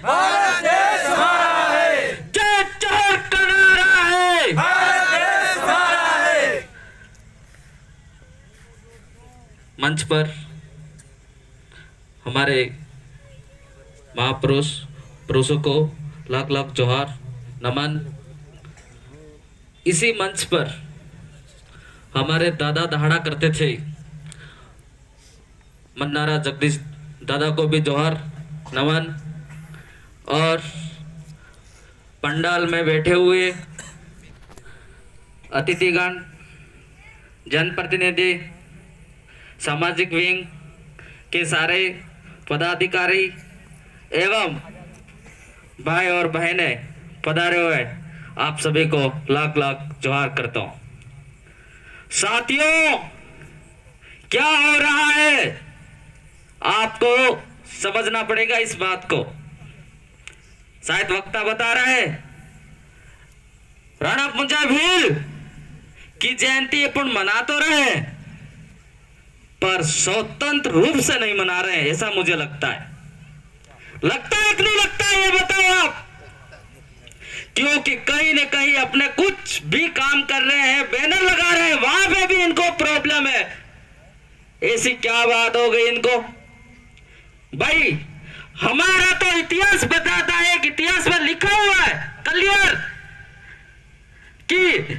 भारत देश हमारा है। जय जोहर का नारा है। भारत देश हमारा है। मंच पर हमारे पुरुषों को लाख लाख जोहार नमन। इसी मंच पर हमारे दादा दहाड़ा करते थे, मन्नारा जगदीश दादा को भी जोहार नमन। और पंडाल में बैठे हुए अतिथिगण, जनप्रतिनिधि, सामाजिक विंग के सारे पदाधिकारी एवं भाई और बहनें पधारे हुए, आप सभी को लाख लाख जोहार करता हूं। साथियों, क्या हो रहा है आपको समझना पड़ेगा इस बात को। शायद वक्ता बता रहा है राणा पुंजा भील की जयंती अपन मना तो रहे हैं, पर स्वतंत्र रूप से नहीं मना रहे हैं, ऐसा मुझे लगता है। लगता है कि नहीं लगता है, ये बताओ आप। क्योंकि कहीं न कहीं अपने कुछ भी काम कर रहे हैं, बैनर लगा रहे हैं, वहां पे भी इनको प्रॉब्लम है। ऐसी क्या बात हो गई इनको? भाई, हमारा तो इतिहास बताता है कि इतिहास में लिखा हुआ है क्लियर कि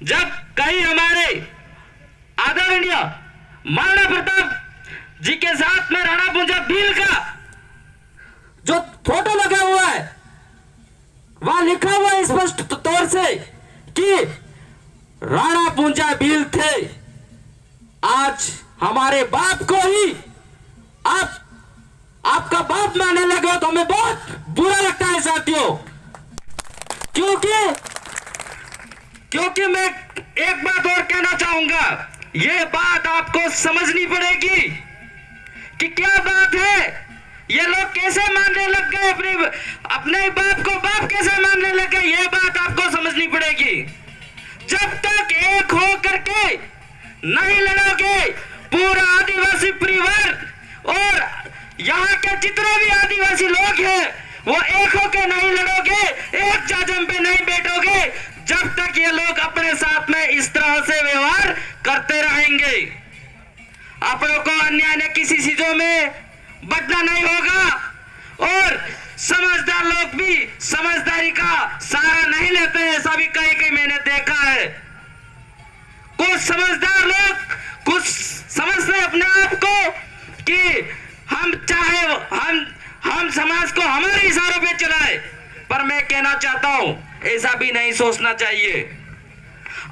जब कहीं हमारे आदरणीय महाराणा प्रताप जी के साथ में राणा पुंजा भील का जो फोटो लगा हुआ है, वहां लिखा हुआ है स्पष्ट तौर से कि राणा पुंजा भील थे। आज हमारे बाप को ही आपका बाप मानने लगे हो तो हमें बहुत बुरा लगता है साथियों। क्योंकि मैं एक बात और कहना चाहूंगा, ये बात आपको समझनी पड़ेगी कि क्या बात है। ये लोग कैसे मानने लग गए, अपने बाप को बाप कैसे मानने लग गए, ये बात आपको समझनी पड़ेगी। जब तक एक हो करके नहीं लड़ोगे, पूरा आदिवासी परिवार और यहाँ के जितने भी आदिवासी लोग हैं वो एक होकर नहीं लड़ोगे, एक जाजम पे नहीं बैठोगे, जब तक ये लोग अपने साथ में इस तरह से व्यवहार करते रहेंगे। आप लोगों को अन्याय ने किसी चीजों में बदला नहीं होगा। और समझदार लोग भी समझदारी का सहारा नहीं लेते हैं, ऐसा भी कहीं मैंने देखा है। कुछ समझदार लोग कुछ समझते हैं अपने आप को कि हम समाज को हमारे इशारों पे चलाए, पर मैं कहना चाहता हूं ऐसा भी नहीं सोचना चाहिए।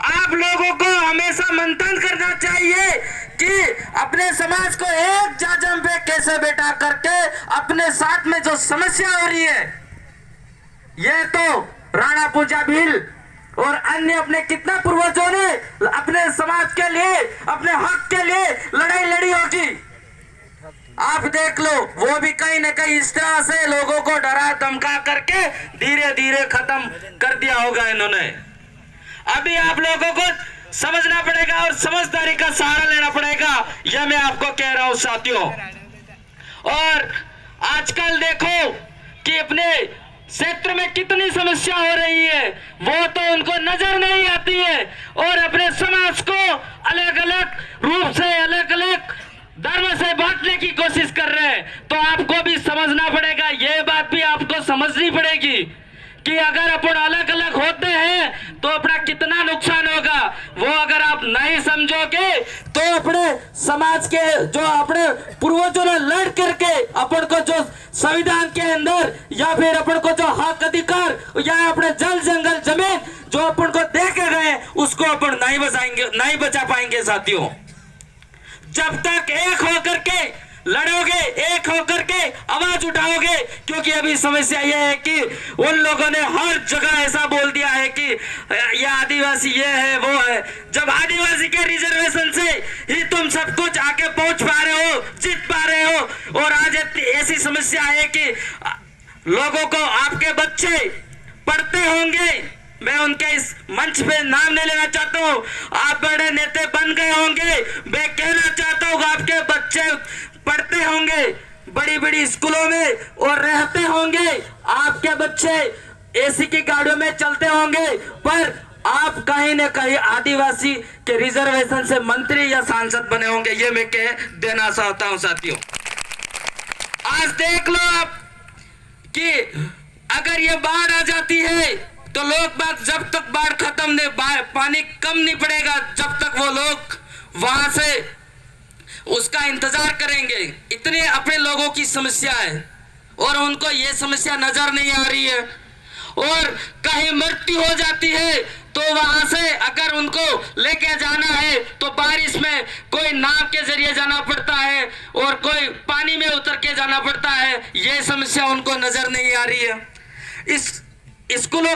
आप लोगों को हमेशा मंथन करना चाहिए कि अपने समाज को एक जाजम पे कैसे बैठा करके अपने साथ में जो समस्या हो रही है, ये तो राणा पुंजा भील और अन्य अपने कितना पूर्वजों ने अपने समाज के लिए, अपने हक के लिए लड़ाई लड़ी होगी। आप देख लो, वो भी कहीं न कहीं इस तरह से लोगों को डरा धमका करके धीरे धीरे खत्म कर दिया होगा इन्होंने। अभी आप लोगों को समझना पड़ेगा और समझदारी का सहारा लेना पड़ेगा, यह मैं आपको कह रहा हूं साथियों। और आजकल देखो कि अपने क्षेत्र में कितनी समस्या हो रही है, वो तो उनको नजर नहीं आती है, और अपने समाज को अलग अलग रूप से, अलग अलग धर्म से बांटने की कोशिश कर रहे हैं। तो आपको भी समझना पड़ेगा, ये बात भी आपको समझनी पड़ेगी कि अगर अपन अलग अलग होते हैं तो अपना कितना नुकसान होगा। वो अगर आप नहीं समझोगे तो अपने समाज के जो अपने पूर्वजों ने लड़ करके अपन को जो संविधान के अंदर या फिर अपन को जो हक अधिकार या अपने जल जंगल जमीन जो अपन को दे के गए, उसको अपन नहीं बचा पाएंगे साथियों। जब तक एक होकर के लड़ोगे, एक होकर के आवाज उठाओगे, क्योंकि अभी समस्या यह है कि उन लोगों ने हर जगह ऐसा बोल दिया है कि ये आदिवासी ये है वो है। जब आदिवासी के रिजर्वेशन से ही तुम सब कुछ आके पहुंच पा रहे हो, जीत पा रहे हो, और आज ऐसी समस्या है कि लोगों को आपके बच्चे पढ़ते होंगे, मैं उनके इस मंच पे नाम नहीं लेना चाहता हूँ, आप बड़े नेता बन गए होंगे, मैं कहना चाहता हूँ आपके बच्चे पढ़ते होंगे, बड़ी बड़ी स्कूलों में और रहते होंगे, आपके बच्चे एसी की गाड़ियों में चलते होंगे, पर आप कहीं न कहीं आदिवासी के रिजर्वेशन से मंत्री या सांसद बने होंगे। ये मैं कह देना चाहता हूं साथियों। आज देख लो आप कि अगर ये बाढ़ आ जाती है तो लोग बात, जब तक बाढ़ खत्म नहीं, पानी कम नहीं पड़ेगा, जब तक वो लोग वहां से उसका इंतजार करेंगे। इतने अपने लोगों की समस्या है और उनको ये समस्या नजर नहीं आ रही है। और कहीं मृत्यु हो जाती है तो वहां से अगर उनको लेके जाना है तो बारिश में कोई नाव के जरिए जाना पड़ता है और कोई पानी में उतर के जाना पड़ता है। ये समस्या उनको नजर नहीं आ रही है। इस स्कूलों